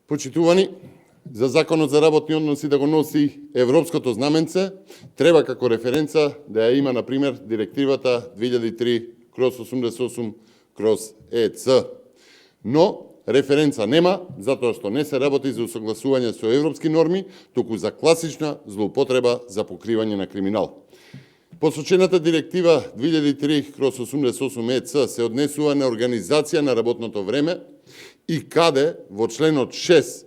Почитувани, за Законот за работни односи да го носи европското знаменце, треба како референца да ја има, например, директивата 2003/88/ЕЦ. Но референца нема, затоа што не се работи за усогласување со европски норми, туку за класична злоупотреба за покривање на криминал. Посочената директива 2003/88/ЕЦ се однесува на организација на работното време и каде во членот 6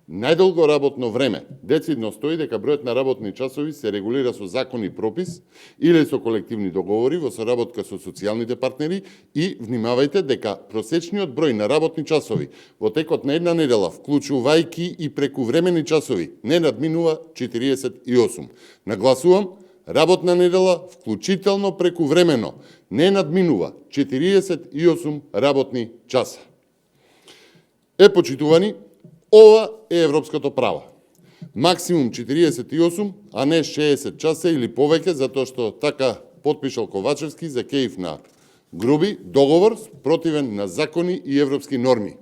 најдолго работно време децидно стои дека бројот на работни часови се регулира со закон и пропис или со колективни договори во соработка со социјалните партнери и внимавајте дека просечниот број на работни часови во текот на една недела, вклучувајќи и прекувремени часови, не надминува 48. Нагласувам, работна недела, вклучително прекувремено, не надминува 48 работни часа. Почитувани, ова е европското право. Максимум 48, а не 60 часа или повеќе, затоа што така потпишал Ковачевски за Кејф на Груби договор противен на закони и европски норми.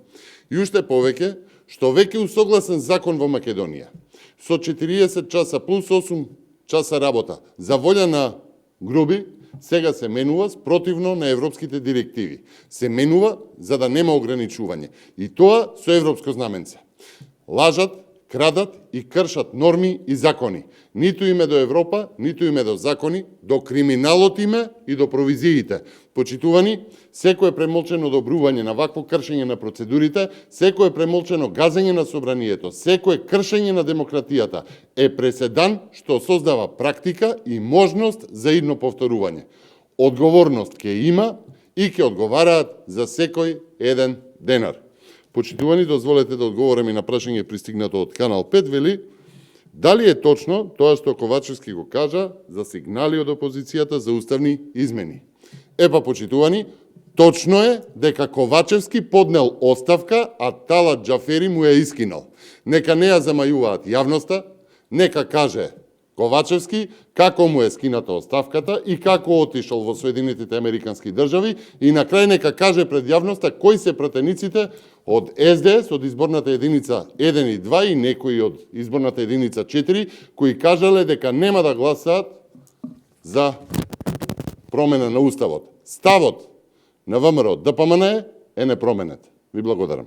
И уште повеќе, што веќе усогласен закон во Македонија со 40 часа плюс 8 часа работа за волја на Груби, сега се менува спротивно на европските директиви. Се менува за да нема ограничување. И тоа со европско знаменце. Лажат, крадат и кршат норми и закони. Ниту име до Европа, ниту име до закони, до криминалот име и до провизиите. Почитувани, секое премолчено одобрување на вакво кршење на процедурите, секое премолчено газење на собранието, секое кршење на демократијата е преседан што создава практика и можност за идно повторување. Одговорност ќе има и ќе одговараат за секој еден денар. Почитувани, дозволете да одговорам и на прашање пристигнато од Канал 5, вели, дали е точно тоа што Ковачевски го кажа за сигнали од опозицијата за уставни измени? Почитувани, точно е дека Ковачевски поднел оставка, а Талат Џафери му ја искинал. Нека не ја замајуваат јавноста, нека каже Ковачевски како му е скината оставката и како отишол во Соединетите Американски држави и на крај нека каже пред јавноста кои се пратениците од СДС, од изборната единица 1 и 2 и некои од изборната единица 4, кои кажале дека нема да гласаат за промена на Уставот. Ставот на ВМРО ДПМН е непроменет. Ви благодарам.